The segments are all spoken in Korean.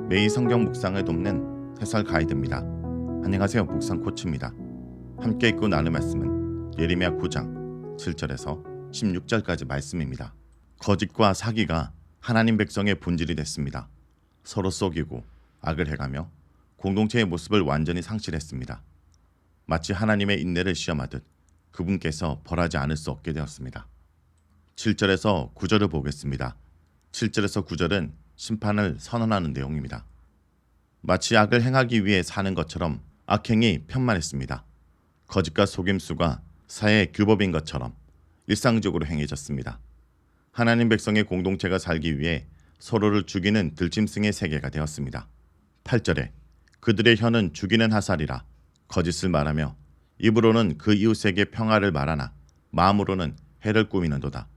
매일 성경 묵상을 돕는 해설 가이드입니다. 안녕하세요. 묵상 코치입니다. 함께 읽고 나눌 말씀은 예레미야 9장 7절에서 16절까지 말씀입니다. 거짓과 사기가 하나님 백성의 본질이 됐습니다. 서로 속이고 악을 해가며 공동체의 모습을 완전히 상실했습니다. 마치 하나님의 인내를 시험하듯 그분께서 벌하지 않을 수 없게 되었습니다. 7절에서 9절을 보겠습니다. 7절에서 9절은 심판을 선언하는 내용입니다. 마치 악을 행하기 위해 사는 것처럼 악행이 편만했습니다. 거짓과 속임수가 사회의 규범인 것처럼 일상적으로 행해졌습니다. 하나님 백성의 공동체가 살기 위해 서로를 죽이는 들짐승의 세계가 되었습니다. 8절에 그들의 혀는 죽이는 화살이라 거짓을 말하며 입으로는 그 이웃에게 평화를 말하나 마음으로는 해를 꾸미는도다.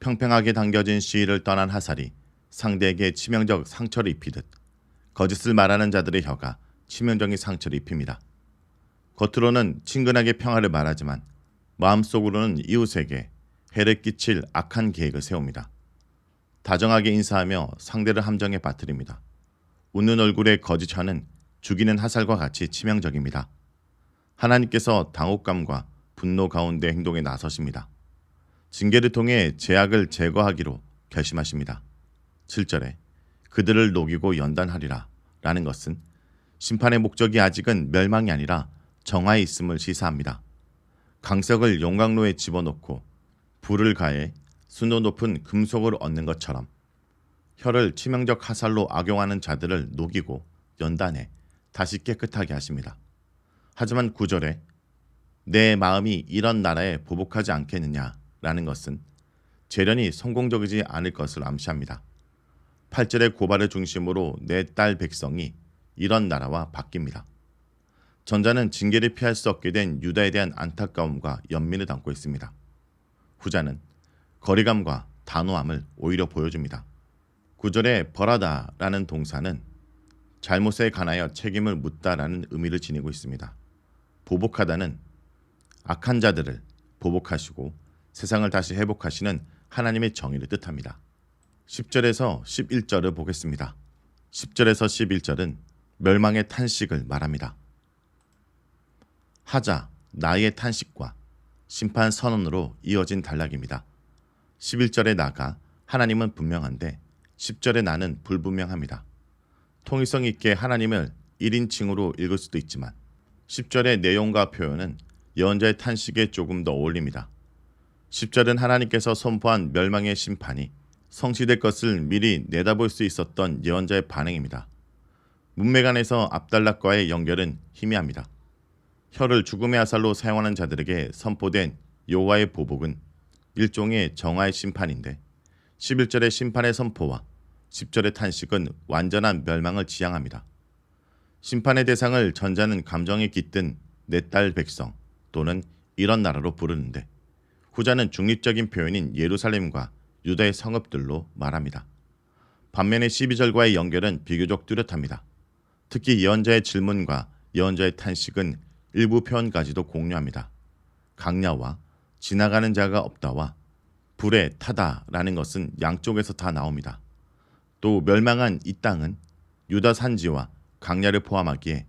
평평하게 당겨진 시위를 떠난 화살이 상대에게 치명적 상처를 입히듯 거짓을 말하는 자들의 혀가 치명적인 상처를 입힙니다. 겉으로는 친근하게 평화를 말하지만 마음속으로는 이웃에게 해를 끼칠 악한 계획을 세웁니다. 다정하게 인사하며 상대를 함정에 빠뜨립니다. 웃는 얼굴의 거짓 혀는 죽이는 화살과 같이 치명적입니다. 하나님께서 당혹감과 분노 가운데 행동에 나서십니다. 징계를 통해 죄악을 제거하기로 결심하십니다. 7절에 그들을 녹이고 연단하리라 라는 것은 심판의 목적이 아직은 멸망이 아니라 정화에 있음을 시사합니다. 강석을 용광로에 집어넣고 불을 가해 순도 높은 금속을 얻는 것처럼 혀를 치명적 화살로 악용하는 자들을 녹이고 연단해 다시 깨끗하게 하십니다. 하지만 9절에 내 마음이 이런 나라에 보복하지 않겠느냐라는 것은 재련이 성공적이지 않을 것을 암시합니다. 8절의 고발을 중심으로 내 딸 백성이 이런 나라와 바뀝니다. 전자는 징계를 피할 수 없게 된 유다에 대한 안타까움과 연민을 담고 있습니다. 후자는 거리감과 단호함을 오히려 보여줍니다. 9절의 벌하다라는 동사는 잘못에 관하여 책임을 묻다라는 의미를 지니고 있습니다. 보복하다는 악한 자들을 보복하시고 세상을 다시 회복하시는 하나님의 정의를 뜻합니다. 10절에서 11절을 보겠습니다. 10절에서 11절은 멸망의 탄식을 말합니다. 하자, 나의 탄식과 심판 선언으로 이어진 단락입니다. 11절에 나가 하나님은 분명한데 10절에 나는 불분명합니다. 통일성 있게 하나님을 1인칭으로 읽을 수도 있지만 10절의 내용과 표현은 예언자의 탄식에 조금 더 어울립니다. 10절은 하나님께서 선포한 멸망의 심판이 성취될 것을 미리 내다볼 수 있었던 예언자의 반응입니다. 문맥안에서 압달락과의 연결은 희미합니다. 혀를 죽음의 화살로 사용하는 자들에게 선포된 여호와의 보복은 일종의 정화의 심판인데 11절의 심판의 선포와 10절의 탄식은 완전한 멸망을 지향합니다. 심판의 대상을 전자는 감정에 깃든 내 딸 백성 또는 이런 나라로 부르는데 후자는 중립적인 표현인 예루살렘과 유다의 성읍들로 말합니다. 반면에 12절과의 연결은 비교적 뚜렷합니다. 특히 예언자의 질문과 예언자의 탄식은 일부 표현까지도 공유합니다. 강야와 지나가는 자가 없다와 불에 타다라는 것은 양쪽에서 다 나옵니다. 또 멸망한 이 땅은 유다 산지와 강야를 포함하기에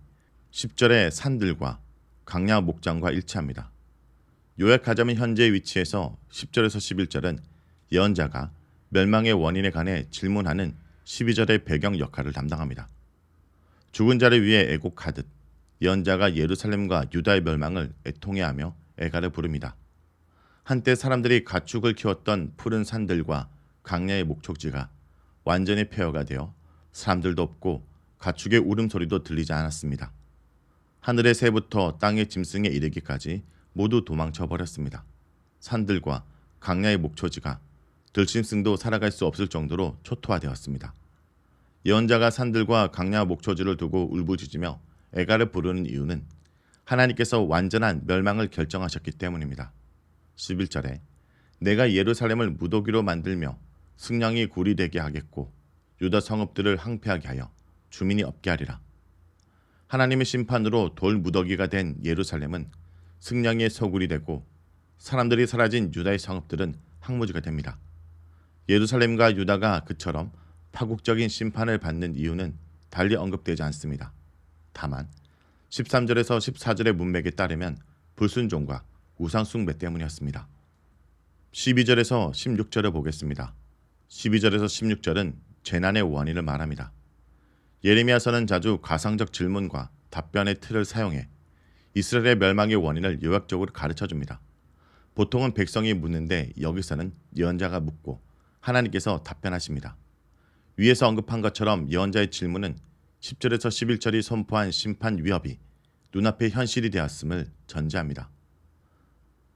10절의 산들과 강야 목장과 일치합니다. 요약하자면 현재의 위치에서 10절에서 11절은 예언자가 멸망의 원인에 관해 질문하는 12절의 배경 역할을 담당합니다. 죽은 자를 위해 애곡하듯 예언자가 예루살렘과 유다의 멸망을 애통해하며 애가를 부릅니다. 한때 사람들이 가축을 키웠던 푸른 산들과 강야의 목촉지가 완전히 폐허가 되어 사람들도 없고 가축의 울음소리도 들리지 않았습니다. 하늘의 새부터 땅의 짐승에 이르기까지 모두 도망쳐버렸습니다. 산들과 강야의 목초지가 들짐승도 살아갈 수 없을 정도로 초토화되었습니다. 예언자가 산들과 강야 목초지를 두고 울부짖으며 애가를 부르는 이유는 하나님께서 완전한 멸망을 결정하셨기 때문입니다. 11절에 내가 예루살렘을 무더기로 만들며 승냥이 굴이 되게 하겠고 유다 성읍들을 항폐하게 하여 주민이 없게 하리라. 하나님의 심판으로 돌 무더기가 된 예루살렘은 승냥이의 소굴이 되고 사람들이 사라진 유다의 성읍들은 항무지가 됩니다. 예루살렘과 유다가 그처럼 파국적인 심판을 받는 이유는 달리 언급되지 않습니다. 다만 13절에서 14절의 문맥에 따르면 불순종과 우상 숭배 때문이었습니다. 12절에서 16절을 보겠습니다. 12절에서 16절은 재난의 원인을 말합니다. 예레미야서는 자주 가상적 질문과 답변의 틀을 사용해 이스라엘의 멸망의 원인을 요약적으로 가르쳐줍니다. 보통은 백성이 묻는데 여기서는 예언자가 묻고 하나님께서 답변하십니다. 위에서 언급한 것처럼 예언자의 질문은 10절에서 11절이 선포한 심판 위협이 눈앞의 현실이 되었음을 전제합니다.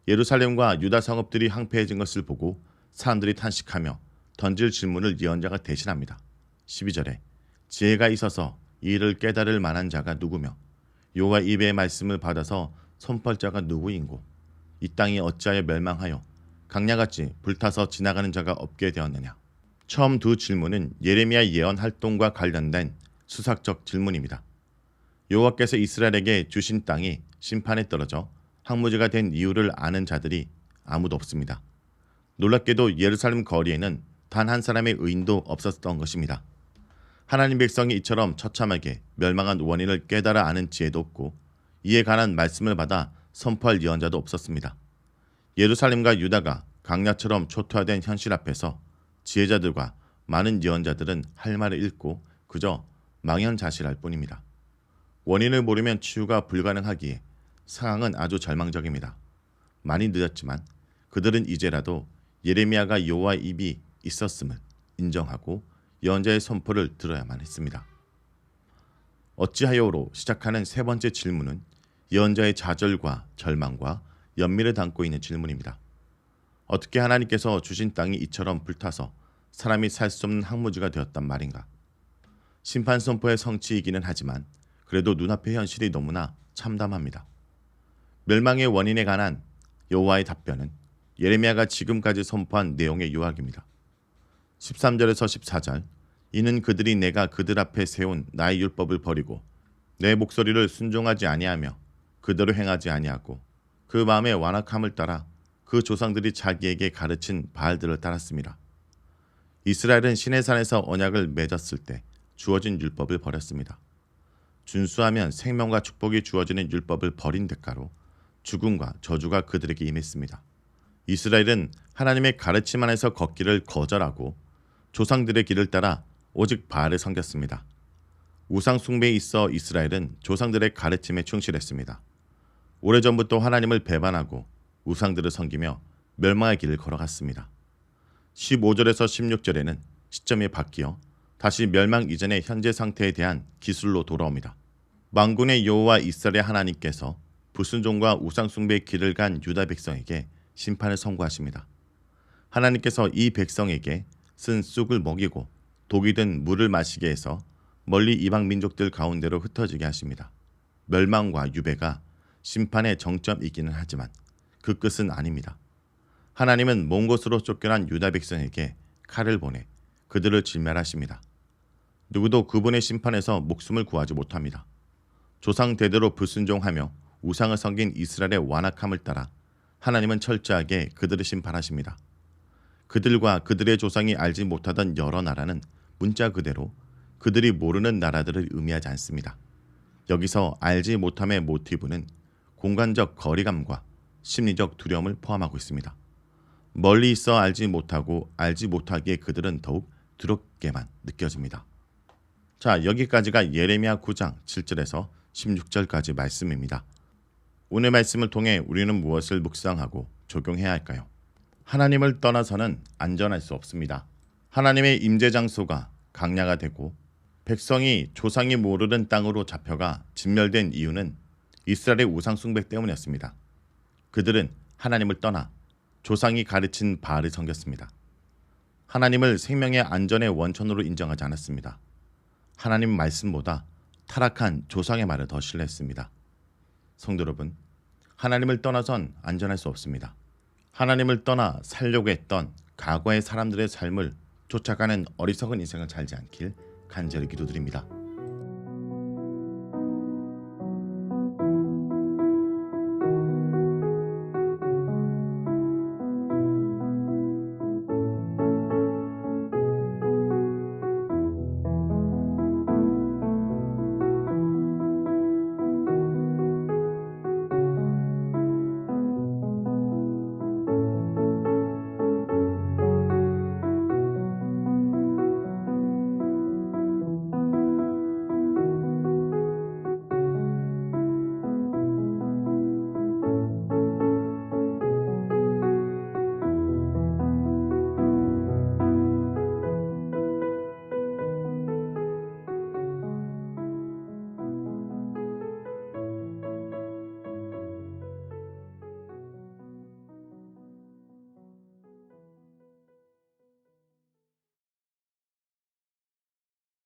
예루살렘과 유다 성읍들이 황폐해진 것을 보고 사람들이 탄식하며 던질 질문을 예언자가 대신합니다. 12절에 지혜가 있어서 이 일을 깨달을 만한 자가 누구며 여호와 입의 말씀을 받아서 선포할 자가 누구인고 이 땅이 어찌하여 멸망하여 강야같이 불타서 지나가는 자가 없게 되었느냐. 처음 두 질문은 예레미야 예언 활동과 관련된 수사적 질문입니다. 여호와께서 이스라엘에게 주신 땅이 심판에 떨어져 황무지가 된 이유를 아는 자들이 아무도 없습니다. 놀랍게도 예루살렘 거리에는 단 한 사람의 의인도 없었던 것입니다. 하나님 백성이 이처럼 처참하게 멸망한 원인을 깨달아 아는 지혜도 없고 이에 관한 말씀을 받아 선포할 예언자도 없었습니다. 예루살렘과 유다가 강야처럼 초토화된 현실 앞에서 지혜자들과 많은 예언자들은 할 말을 잃고 그저 망연자실할 뿐입니다. 원인을 모르면 치유가 불가능하기에 상황은 아주 절망적입니다. 많이 늦었지만 그들은 이제라도 예레미야가 여호와의 입이 있었음을 인정하고 예언자의 선포를 들어야만 했습니다. 어찌하여로 시작하는 세 번째 질문은 예언자의 좌절과 절망과 연민을 담고 있는 질문입니다. 어떻게 하나님께서 주신 땅이 이처럼 불타서 사람이 살 수 없는 황무지가 되었단 말인가? 심판 선포의 성취이기는 하지만 그래도 눈앞의 현실이 너무나 참담합니다. 멸망의 원인에 관한 여호와의 답변은 예레미야가 지금까지 선포한 내용의 요약입니다. 13절에서 14절 이는 그들이 내가 그들 앞에 세운 나의 율법을 버리고 내 목소리를 순종하지 아니하며 그대로 행하지 아니하고 그 마음의 완악함을 따라 그 조상들이 자기에게 가르친 바알들을 따랐습니다. 이스라엘은 시내산에서 언약을 맺었을 때 주어진 율법을 버렸습니다. 준수하면 생명과 축복이 주어지는 율법을 버린 대가로 죽음과 저주가 그들에게 임했습니다. 이스라엘은 하나님의 가르침 안에서 걷기를 거절하고 조상들의 길을 따라 오직 바알을 섬겼습니다. 우상 숭배에 있어 이스라엘은 조상들의 가르침에 충실했습니다. 오래전부터 하나님을 배반하고 우상들을 섬기며 멸망의 길을 걸어갔습니다. 15절에서 16절에는 시점이 바뀌어 다시 멸망 이전의 현재 상태에 대한 기술로 돌아옵니다. 만군의 여호와 이스라엘의 하나님께서 불순종과 우상 숭배의 길을 간 유다 백성에게 심판을 선고하십니다. 하나님께서 이 백성에게 쓴 쑥을 먹이고 독이 든 물을 마시게 해서 멀리 이방 민족들 가운데로 흩어지게 하십니다. 멸망과 유배가 심판의 정점이기는 하지만 그 끝은 아닙니다. 하나님은 먼 곳으로 쫓겨난 유다 백성에게 칼을 보내 그들을 진멸하십니다. 누구도 그분의 심판에서 목숨을 구하지 못합니다. 조상 대대로 불순종하며 우상을 섬긴 이스라엘의 완악함을 따라 하나님은 철저하게 그들을 심판하십니다. 그들과 그들의 조상이 알지 못하던 여러 나라는 문자 그대로 그들이 모르는 나라들을 의미하지 않습니다. 여기서 알지 못함의 모티브는 공간적 거리감과 심리적 두려움을 포함하고 있습니다. 멀리 있어 알지 못하고 알지 못하기에 그들은 더욱 두렵게만 느껴집니다. 자, 여기까지가 예레미야 9장 7절에서 16절까지 말씀입니다. 오늘 말씀을 통해 우리는 무엇을 묵상하고 적용해야 할까요? 하나님을 떠나서는 안전할 수 없습니다. 하나님의 임재 장소가 강야가 되고 백성이 조상이 모르는 땅으로 잡혀가 진멸된 이유는 이스라엘의 우상 숭배 때문이었습니다. 그들은 하나님을 떠나 조상이 가르친 바알을 섬겼습니다. 하나님을 생명의 안전의 원천으로 인정하지 않았습니다. 하나님 말씀보다 타락한 조상의 말을 더 신뢰했습니다. 성도 여러분, 하나님을 떠나선 안전할 수 없습니다. 하나님을 떠나 살려고 했던 과거의 사람들의 삶을 쫓아가는 어리석은 인생을 살지 않길 간절히 기도드립니다.